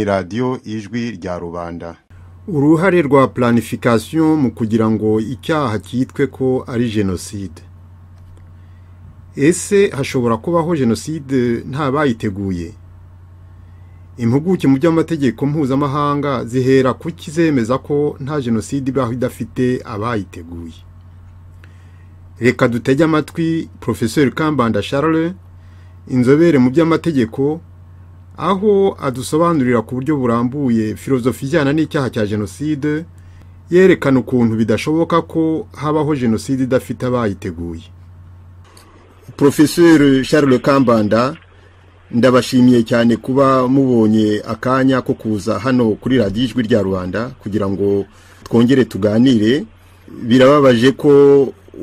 radio ijwi rya rubanda. Uruhare rwa planification mu kugira ngo icyaha cyitwe ko ari genocide. Ese hashobora kubaho genocide nta bayiteguye? Impuguke mu by'amategeko mpuzamahanga zihera kuki zemeza ko nta genocide ibaho idafite abayiteguye. Reka dutege amatwi Professeur Kambanda Charles, inzobere mu by'amategeko, aho adusobanurira ku buryo burambuye filozofi ijyana n'icyaha cya genocide, yerekana ukuntu bidashoboka ko habaho genocide idafite abayiteguye. Professeur Charles Kambanda, ndabashimiye cyane kuba mubonye akanya ko kuza hano kuri radio ijwi rya Rwanda kugira ngo twongere tuganire. Birababaje ko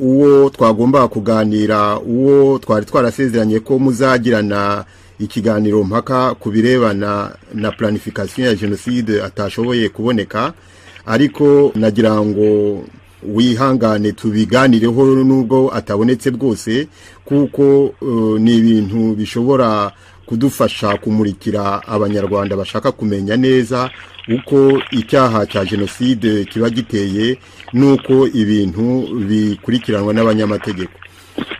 uwo twagomba kuganira, uwo twari twarasezeranye ko muzagirana ikiganiro mpaka kubirebana na planification ya genocide atashoboye kuboneka, ariko nagira ngo wihangane tubiganireho nubwo atabonetse bwose, kuko ni ibintu bishobora kudufasha kumurikira abanyarwanda bashaka kumenya neza uko icyaha cya genocide kiba giteye nuko ibintu bikurikiranwa n'abanyamategeko.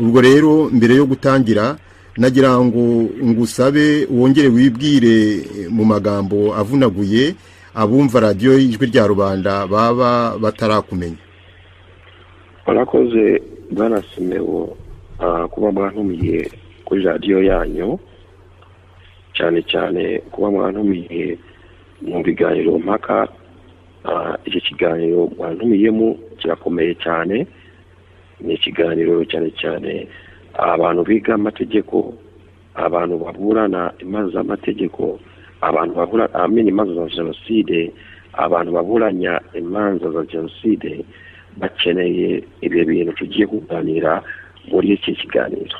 Ubwo rero mbere yo gutangira nagira ngo ngusabe wongere wibwire mu magambo avunaguye abumva radio ijwi rya rubanda baba batarakumenya. Barakoze bwana Simewo kuba mwantumiye kuri radio yanyu, cyane cyane kuba mwantumiye mu biganiro mpaka. Iki kiganiro mwantumiyemo kirakomeye cyane, ni ikiganiro cyane cyane abantu biga amategeko, abantu baburana imanza z'amategeko, abantu babura amenya imanza za genocide, abantu baburanya imanza za genocide, bakeneye ibyo bintu tugiye kuganira muri iki kiganiro.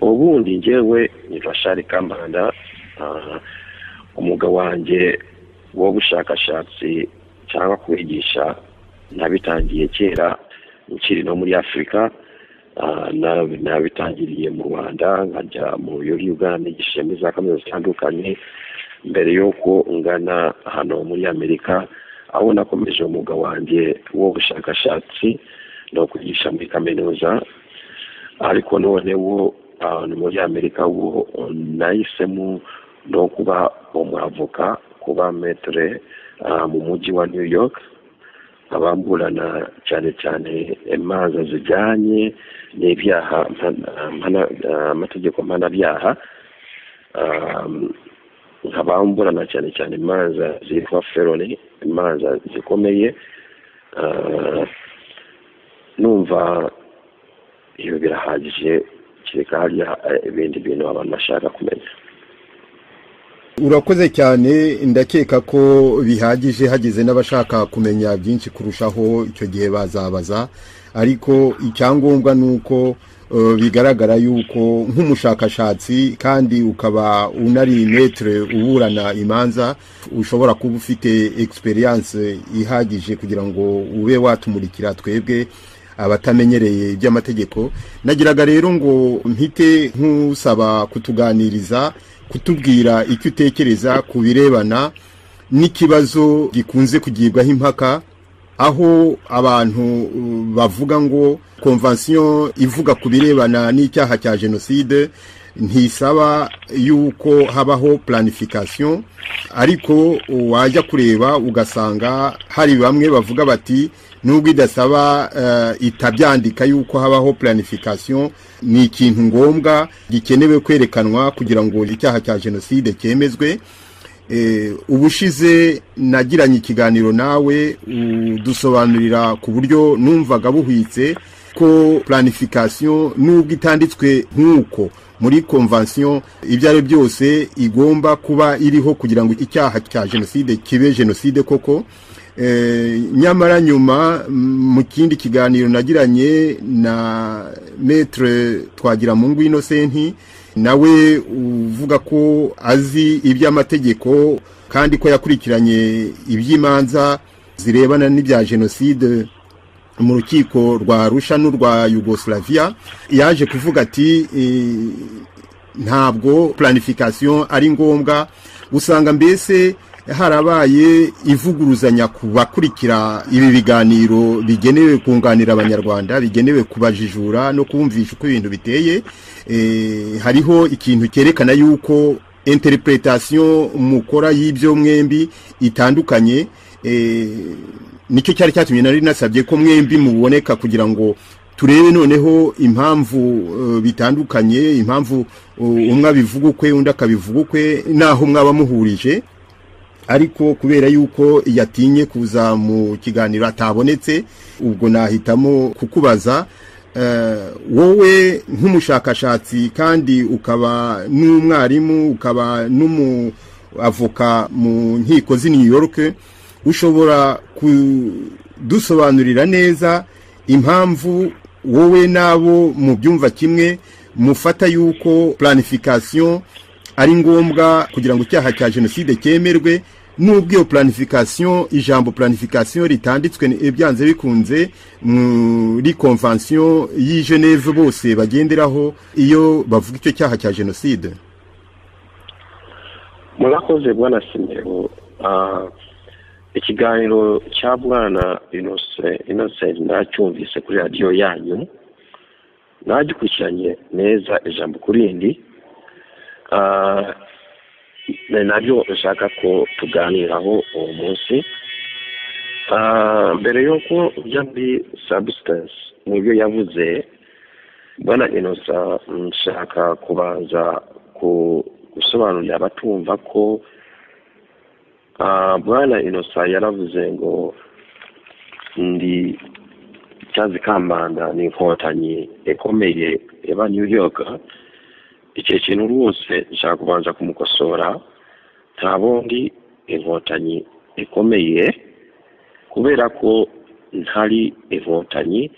Ubundi njyewe ni Charles Kambanda, umugabo wanjye wo gushakashatsi cyangwa kwigisha nabitangiye kera nkiri no muri Afrika. Nabitangiriye mu Rwanda, nkajya mu Uganda nigisha muri za kaminuza zitandukanye, mbere yuko ngana hano muri Amerika, aho nakomeje umugabo wanjye wo gushakashatsi no kwigisha muri kaminuza. Ariko none wo muri Amerika wo nahisemo no kuba umwavoka, kuba maître mu mujyi wa New York, abamburana cyane cyane imanza zijyanye n'ibyaha amategeko mpanabyaha, nkabamburana cyane cyane imanza zitwa felony, imanza zikomeye. Numva iyo birahagije, kireka hariya ibindi bintu abantu bashaka kumenya. Urakoze cyane, ndakeka ko bihagije. Hageze n'abashaka kumenya byinshi kurushaho, icyo gihe bazabaza, ariko icyangombwa nuko bigaragara yuko nk'umushakashatsi kandi ukaba unari maître uburana imanza, ushobora kuba ufite experience ihagije kugira ngo ube watumurikira twebwe abatamenyereye iby'amategeko. Nagiraga rero ngo mpite nkusaba kutuganiriza, kutubwira icyo utekereza ku birebana n'ikibazo gikunze kugibwaho impaka, aho abantu bavuga ngo convention ivuga ku birebana n'icyaha cya genocide ntisaba yuko habaho planification, ariko wajya kureba ugasanga hari bamwe bavuga bati nubwo idasaba itabyandika yuko habaho planification, ni ikintu ngombwa gikenewe kwerekanwa kugira ngo icyaha cya genocide cyemezwe. Ubushize nagiranye ikiganiro nawe dusobanurira ku buryo numvaga buhwitse ko planification nubwo itanditswe nk'uko muri convention ibyo ari byose igomba kuba iriho kugira ngo icyaha cya genocide kibe genocide koko. Nyamara nyuma mu kindi kiganiro nagiranye na Maître Twagiramungu Innocent, nawe uvuga ko azi iby'amategeko kandi ko yakurikiranye iby'imanza zirebana n'ibya genocide mu rukiko rwa Arusha n'urwa Yugoslavia, yaje kuvuga ati ntabwo planification ari ngombwa. Usanga mbese harabaye ivuguruzanya ku bakurikira ibi biganiro bigenewe kunganira abanyarwanda, bigenewe kubajijura no kumvisha uko ibintu biteye. Hariho ikintu cyerekana yuko interpretation mukora y'ibyo mwembi itandukanye. Nicyo cyari cyatumye nari nasabye ko mwembi muboneka kugira ngo turebe noneho impamvu bitandukanye, impamvu umwe abivuga ukwe undi akabivuga ukwe naho mwaba muhurije. Ariko kubera yuko yatinye kuza mu kiganiro atabonetse, ubwo nahitamo kukubaza wowe nk'umushakashatsi kandi ukaba n'umwarimu, ukaba n'umuavoka mu nkiko z'i New York, ushobora kudusobanurira neza impamvu wowe nabo mu byumva kimwe mufata yuko planification ari ngombwa kugira ngo icyaha cya jenoside cyemerwe, nubwo iyo planification, ijambo planification ritanditswe byanze bikunze muri convention y'i Geneve bose bagenderaho iyo bavuga icyo cyaha cya jenoside? Murakoze bwana Simero. Ikiganiro cya bwana Innocent nacyumvise kuri radio yanyu, nagikurikiranye neza ijambo kurindi. Nabyo nshaka ko tuganiraho uwo munsi. Mbere yuko ujya muri substance mu byo yavuze bwana Innocent, nshaka kubanza gusobanurira abatumva ko bwana Innocent yaravuze ngo ndi cyazi Kambanda ni inkotanyi ikomeye eba New York. Icyo kintu rwose nshaka kubanza kumukosora. Nta bundi inkotanyi ikomeye, kubera ko ntari inkotanyi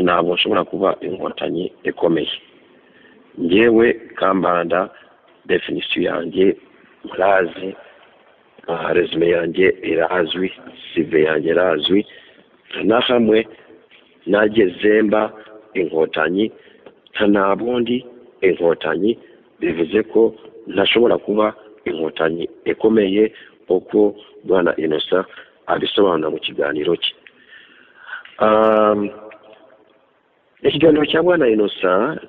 ntabwo nshobora kuba inkotanyi ikomeye. Ngewe Kambanda definition yanjye murazi, resume yanjye irazwi, CV yanjye irazwi, na hamwe nagezemba inkotanyi ntabundi inkotanyi, bivuze ko ntashobora kuba inkotanyi ikomeye uko bwana Innocent abisobanura mu kiganiro cye. Ikiganiro cya bwana Innocent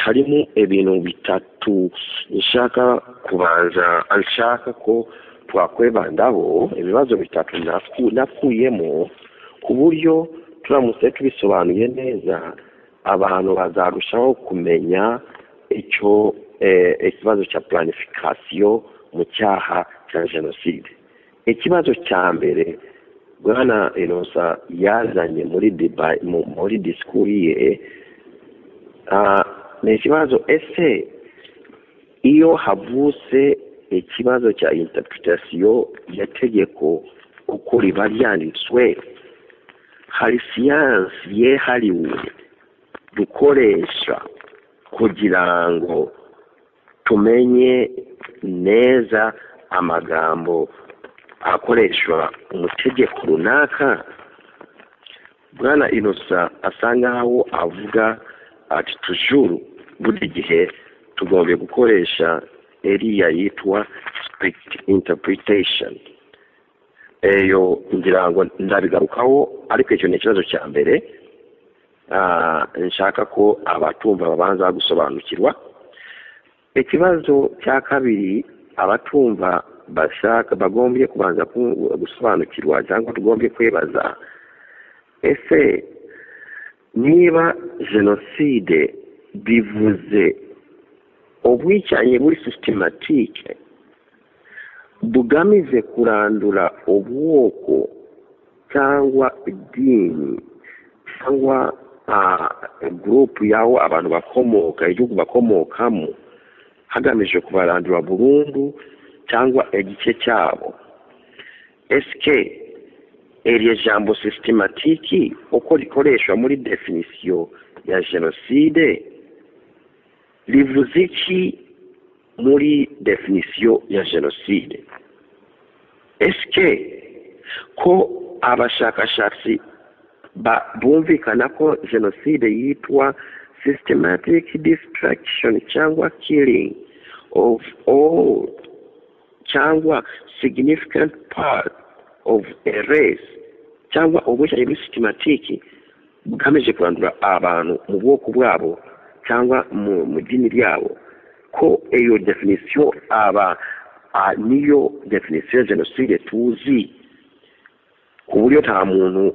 harimo ibintu bitatu nshaka kubanza, nshaka ko twakwebandaho ibibazo bitatu nakuyemo, ku buryo turamutse tubisobanuye neza abantu bazarushaho kumenya icyo ikibazo cya planification mu cyaha cya jenoside. Ikibazo cya mbere bwana Innocent yazanye muri disikuru ye, ni ikibazo ese iyo havutse ikibazo cya interpretation y'tegeko uko riba ryanditswe, hari siyansi yihariwe dukoresha kugira ngo tumenye neza amagambo akoreshwa mu tegeko runaka? Bwana Innocent asa nkaho avuga ati tujuru buri gihe tugomba gukoresha area yitwa strict interpretation. Eyo ngira ngo ndabigarukaho, ariko icyo ni ikibazo cya mbere nshaka ko abatumva babanza gusobanukirwa. Ikibazo cya kabiri abatumva bashaka bagombye kubanza gusobanukirwa cyangwa tugombye kwibaza, ese niba jenoside bivuze ubwicanyi buri systematique bugamije kurandura ubwoko cyangwa idini cyangwa group yaho abantu bakomoka, igihugu bakomokamo, hagamije kubarandura burundu cyangwa igice cyabo, eske iri jambo systematique uko rikoreshwa muri definition ya jenoside rivuze iki muri definition ya jenoside? Eske ko abashakashatsi bumvikana ko jenoside yitwa systematic destruction cyangwa killing of all cyangwa significant part of a race cyangwa ubwicanyi systematic bugamije kurandura abantu mu bwoko bwabo cyangwa mu dini ryabo, ko iyo definition niyo definition genocide tuzi ku buryo nta muntu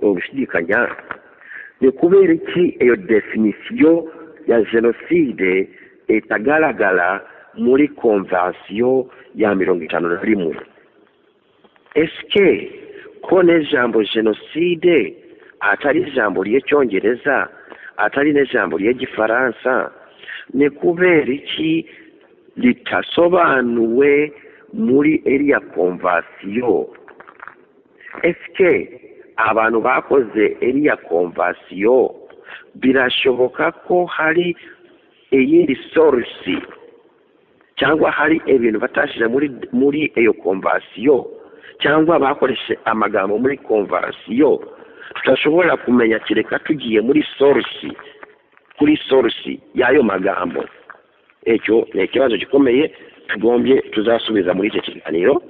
ubishidikanya. Ni kubera iki iyo definition ya genocide itagaragara muri convention ya 51? Eske ko n'ijambo genocide atari ijambo ry'icyongereza, atari n'ijambo ry'igifaransa? Ni kubera iki litasobanuwe muri iriya convention? Eske abantu bakoze iriya convention birashoboka ko hari iyindi source cyangwa hari ibintu batashije muri iyo convention cyangwa bakoreshe amagambo muri convention tutashobora kumenya kireka tugiye muri source, kuri source y'ayo magambo? Ecyo ni ikibazo gikomeye tugombye tuzasubiza muri icyo kiganiro.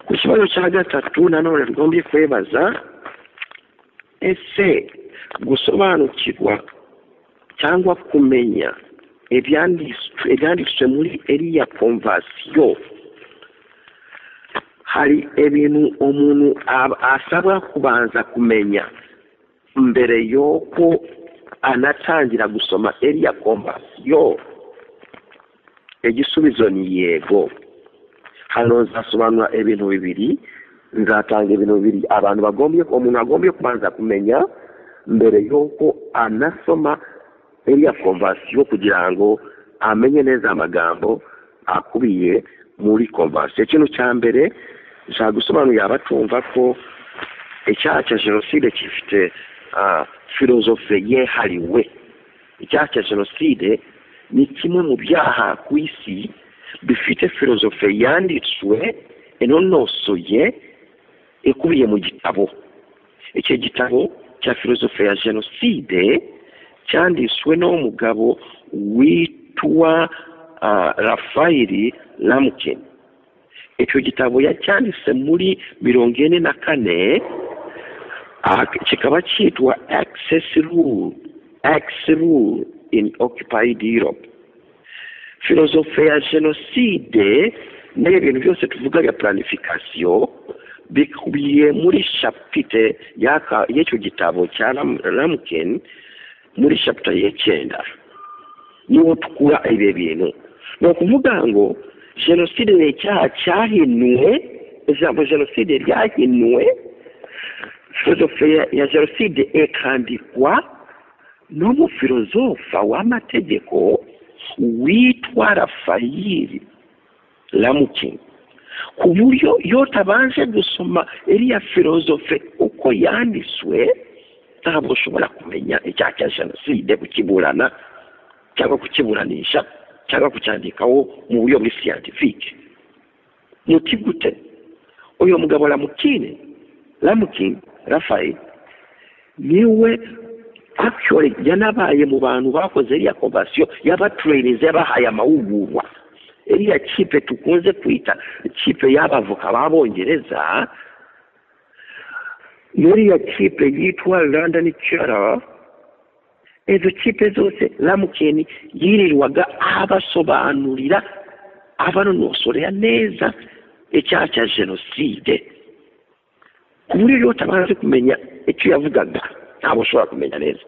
Ku kibazo cya gatatu nanone tugombye kwebaza, ese gusobanukirwa cyangwa kumenya ibyanditswe muri iriya convention, hari ibintu umuntu asabwa kubanza kumenya mbere yuko anatangira gusoma iriya convention? Igisubizo ni yego. Hano nzasobanura ibintu bibiri, nzatanga ibintu bibiri umuntu agombye kubanza kumenya mbere yuko anasoma iriya convention kugira ngo amenye neza amagambo akubiye muri convention. Ikintu cya mbere nshaka gusobanurira abatumva ko icyaha cya genocide gifite filozofe yihariwe. Icyaha cya genocide ni kimwe mu byaha ku isi bifite filozofe yanditswe inonosoye ikubiye mu gitabo. Icyo gitabo cya filozofe ya genocide cyanditswe n'umugabo witwa Raphael Lemkin. Icyo gitabo yacyanditse muri 1944, kikaba cyitwa Access Rule in Occupied Europe. Filozofe ya genocide n'ibintu byose tuvuga ya planification bikubiye muri chapitre y'icyo gitabo cya Lemkin, muri chapter y'ikenda. Niho tukura ibi bintu. Ni ukuvuga ngo genocide ni icyaha cyahinuwe, ijambo genocide ryahinuwe. Filozofe ya genocide ikandikwa n'umufilozofa w'amategeko witwa Raphael Lemkin, ku buryo iyo tabanje gusoma iriya filozofe uko yanditswe ntabwo ushobora kumenya icyaha cya genocide kukiburana cyangwa kukiburanisha cyangwa kucyandikaho mu buryo buri scientifique. Muti gute? Uyu mugabo Lemkin Raphael niwe actually yanabaye mu bantu bakoze iriya convention y'abatrainers yabahaye amahugurwa. Iriya kipe tukunze kwita kipe y'abavoka b'Abongereza, iriya kipe yitwa London Charter. Izo kipe zose Lemkin yirirwaga abasobanurira, abanonosorera neza icyaha cya genocide, ku buryo iyo utabanze kumenya icyo yavugaga ntabwo ushobora kumenya neza.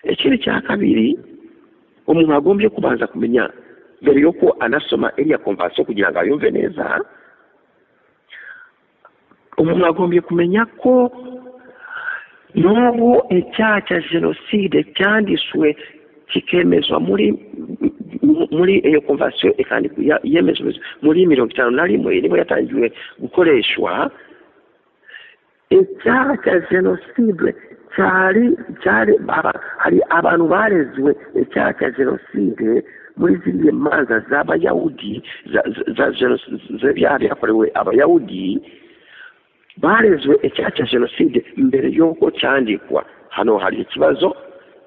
Ikindi cya kabiri umuntu agombye kubanza kumenya mbere yuko anasoma iriya convention kugira ngo ayumve neza, umuntu agombye kumenya ko n'ubu icyaha cya genocide cyanditswe kikemezwa muri iyo convention yemejwe muri 51 niho yatangiwe gukoreshwa. Icyaha cya genocide hari abantu barezwe icyaha cya genocide muri ziriya manza z'abayahudi z'ibyaha byakorewe abayahudi, barezwe icyaha cya genocide mbere y'uko cyandikwa. Hano hari ikibazo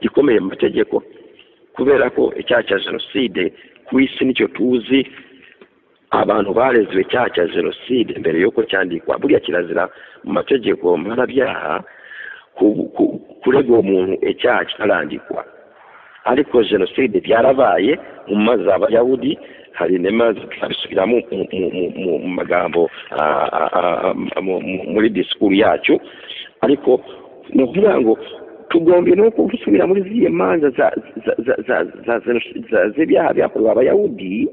gikomeye mu mategeko kubera ko icyaha cya genocide ku isi nicyo tuzi abantu barezwe icyaha cya jenoside mbere yuko cyandikwa buriya kirazira mu mategeko mpanabyaha kurega umuntu icyaha kitarandikwa ariko jenoside byarabaye mu mazi abayahudi hari nemaze tubisubiramo mu magambo muri disikuru yacu ariko ni ukuvuga ngo tugomba no gusubira muri z'iyo manza z'ibyaha byakorewe abayahudi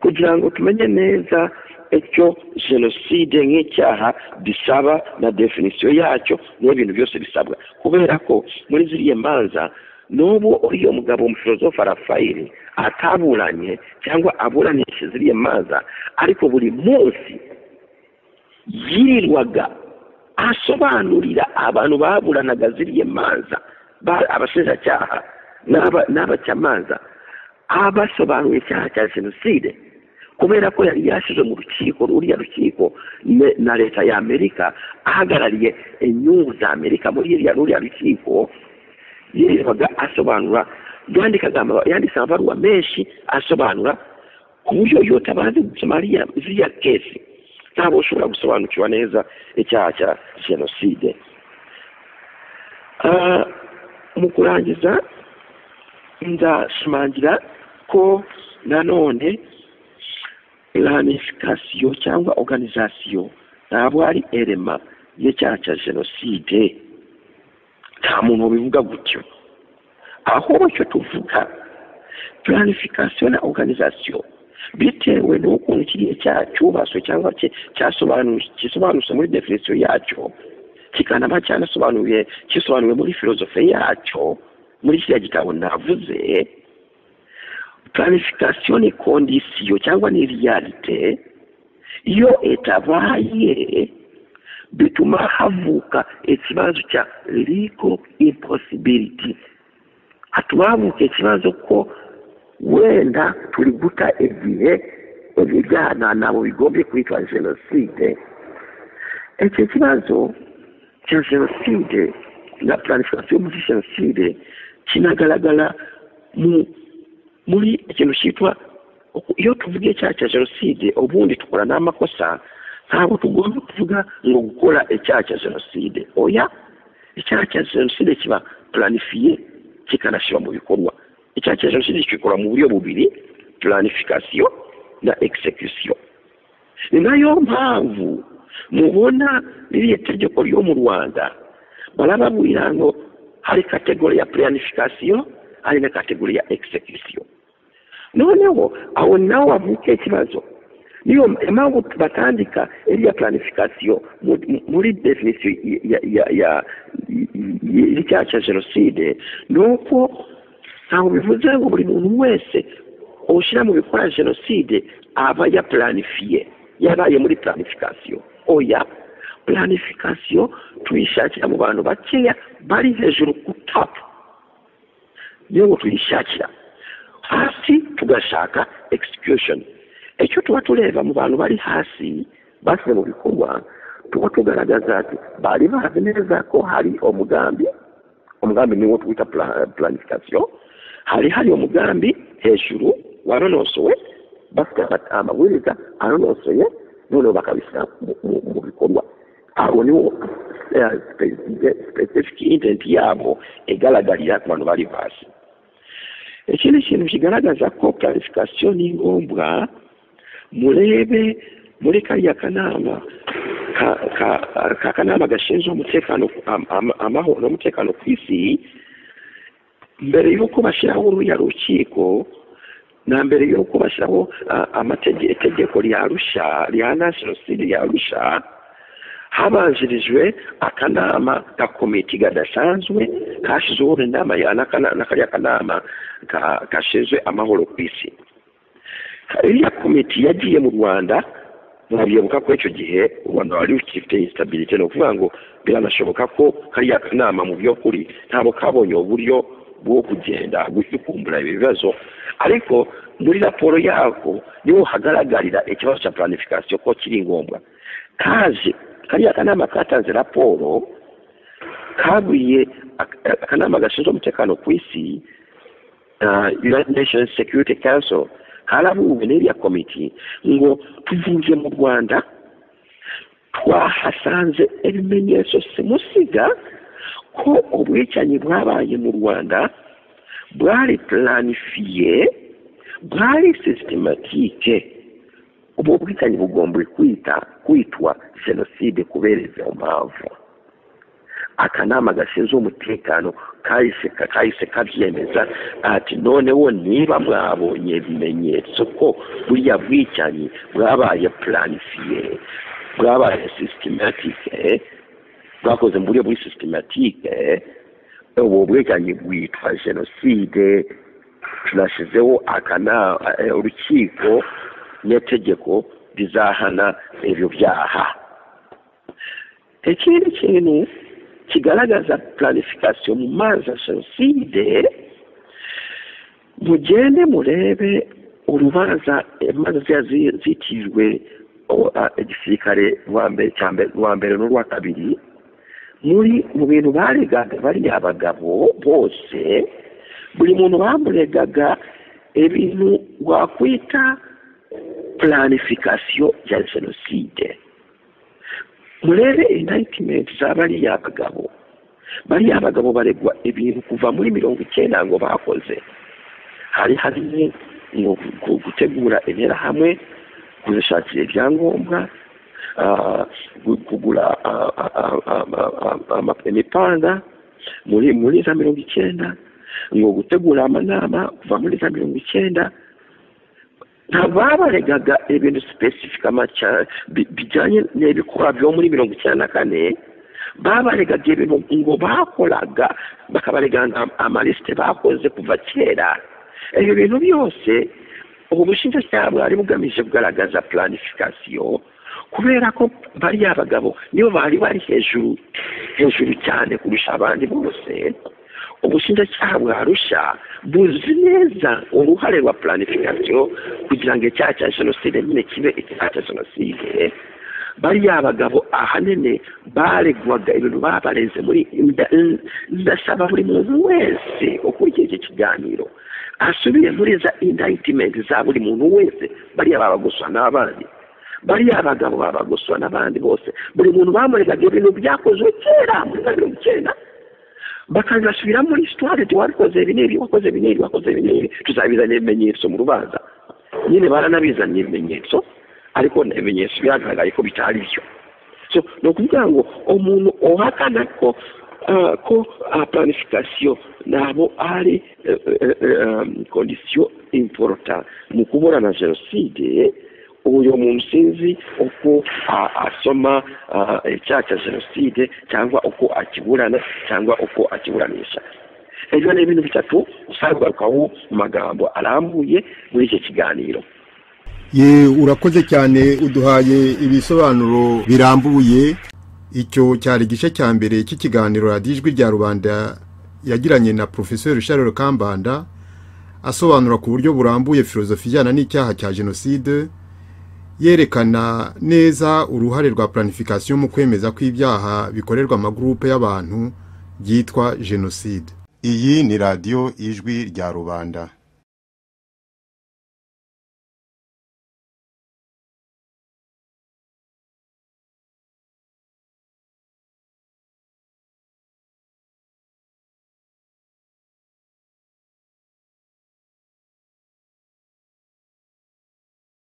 kugira ngo tumenye neza icyo jenoside nk'icyaha bisaba na definisiyo yacyo n'ibintu byose bisabwa kubera ko muri ziriya manza n'ubu uriya mugabo umufilozofa Rafaeli ataburanye cyangwa aburanisha ziriya manza ariko buri munsi yirirwaga asobanurira abantu baburanaga ziriya manza abashinjacyaha n'abacamanza abasobanura icyaha cya jenoside kubera ko yari yashize mu rukiko ruriya rukiko na leta ya Amerika ahagarariye inyungu za Amerika muri ruriya rukiko yirirwaga asobanura yanditse amabaruwa menshi asobanura ku buryo yote abazi gusoma ziriya kesi ntabwo ushobora gusobanukirwa neza icyaha cya jenoside. Mu kurangiza ndashimangira ko nanone planification cyangwa organisation ntabwo ari elema y'icyaha cya jenoside nta muntu ubivuga gutyo aho cyo tuvuga planification na organisation bitewe n'ukuntu kiriya cyaha cyubaswe cyangwa cyasobanutse muri definition yacyo kikanaba cyanasobanuye muri filozofi yacyo muri kiriya gitabo navuze. Planification ni condition cyangwa ni realite iyo etabaye bituma havuka ikibazo cya legal impossibility hatubavuka ikibazo ko wenda turi guta igihe ibijyana nabo bigombe kwitwa jenoside. Icyo kibazo cya jenoside na planification muri jenoside kinagaragara muri ikintu cyitwa iyo tuvuga icyaha cya jenoside ubundi tukora n'amakosa ntabwo tugomba kuvuga ngo gukora icyaha cya jenoside oya icyaha cya jenoside kiba planifiye kikanashyira mu bikorwa. Icyaha cya jenoside kikora mu buryo bubiri planification na execution. Ni nayo mpamvu mubona ririya tegeko ryo mu Rwanda barababwira ngo hari kategori ya planification hari na kategori ya execution. Noneho aho nawe wavuke ikibazo niyo mpamvu batandika iriya planification muri definition y'icyaha cya jenoside nuko ntabwo bivuze ngo buri muntu wese ushyira mu bikora jenoside aba yaplanifiye yabaye muri planification oya planification tuyishakira mu bantu bakeya bari hejuru ku top niyo tuyishakira hasi tugashaka execution. Icyo tuba tureba mu bantu bari hasi basize mu bikorwa tuba tugaragaza ati bari bazi neza ko hari umugambi niwo twita planification hari umugambi hejuru wanonosowe bafite amabwiriza anonosoye noneho bakabishyira mu bikorwa aho niwo specific intent yabo igaragarira ku bantu bari hasi. Ikindi kintu kigaragaza ko planification ni ngombwa murebe muri kariya kanama kanama gashinzwe umutekano amahoro n'umutekano ku isi mbere y'uko bashyiraho uruya rukiko na mbere y'uko bashyiraho itegeko rya Arusha rihana jenoside ya Arusha habanjirijwe akanama ka komite gadasanzwe kashizeho inama na kariya kanama kashinzwe amahoro ku isi. Iriya komite yagiye mu Rwanda murabibuka ko icyo gihe u Rwanda wari rufite instability no kuvuga ngo biranashoboka ko kariya kanama mu by'ukuri ntabwo kabonye uburyo bwo kugenda gukumbura ibibazo ariko muri raporo yako niho hagaragarira ikibazo cya planification ko kiri ngombwa. Kariya kanama katanze raporo kabwiye akanama gashinzwe umutekano ku isi United Nations Security Council harabuwe n'iriya komiti ngo tuvuye mu Rwanda twahasanze ibimenyetso simusiga ko ubwicanyi bwabaye mu Rwanda bwari planifiye bwari systematique. Ubu bwicanyi bugomba kwitwa jenoside kubera izo mpamvu. Akanama gashinzwe umutekano kahise kabyemeza ati noneho niba mwabonye ibimenyetso ko buriya bwicanyi bwabaye planifiye bwabaye systematique bwakoze mu buryo buri systematique, ubu bwicanyi bwitwa jenoside. Tunashyizeho urukiko n'itegeko rizahana ibyo byaha. Ikindi kintu kigaragaza planification mu maza jenoside, mugende murebe urubanza imanza zitijwe igisirikare rwa mbere n'urwa kabiri, mu bintu baregaga bari abagabo bose, buri muntu bamuregaga ibintu wakwita planification ya jenoside. Murebe indictment za bariya abagabo baregwa ibintu kuva muri 90 ngo bakoze. Hari ngo gutegura interahamwe, kuzishakira ibyangombwa, kugura imipanga muri za 90, ngo gutegura amanama kuva muri za 90. Ntababaregaga ibintu specific bijyanye n'ibikora byo muri 94. Babaregaga ibintu ngo bakoraga, bakabaregana amaliste bakoze kuva kera. Ibyo bintu byose ubu bushinjacyaha bwari bugamije kugaragaza planification, kubera ko bari abagabo nibo bari hejuru cyane kurusha abandi bose. Ubushinjacyaha bwarusha buzi neza uruhare rwa planification kugira ngo icyaha cya jenoside nyine kibe icyaha cya jenoside. Bari abagabo ahanini baregwaga ibintu babareze muri ndasaba buri muntu wese ukurikiye iki kiganiro asubiye muri za indictment za buri muntu wese, bari abagoswa n'abandi, bari abagabo babagoswa n'abandi bose. Buri muntu bamuregaga ibintu byakozwe kera muri 90, bakazasubira muri histoire wakoze ibintu wakoze ibintu tuzabizana ibimenyetso mu rubanza. Nyine baranabizanye ibimenyetso, ariko ibimenyetso byagaragaye ko bitari byo. So no kugira ngo umuntu ohakana ko planification nabo ari condition important mu kubura na jenoside, uyo muntu sinzi uko asoma icyaha cya jenoside cyangwa uko akiburana cyangwa uko akiburanisha. Ibyo ni ibintu bitatu usagarukaho mu magambo arambuye muri iki kiganiro. Urakoze cyane, uduhaye ibisobanuro birambuye. Icyo cyari igice cya mbere cy'ikiganiro Radio Ijwi rya Rubanda yagiranye na Professeur Charles Kambanda, asobanura ku buryo burambuye filozofi ijyana n'icyaha cya jenoside, yerekana neza uruhare rwa planification mu kwemeza ko ibyaha bikorerwa amagrupe y'abantu byitwa jenoside. Iyi ni Radio Ijwi rya Rubanda.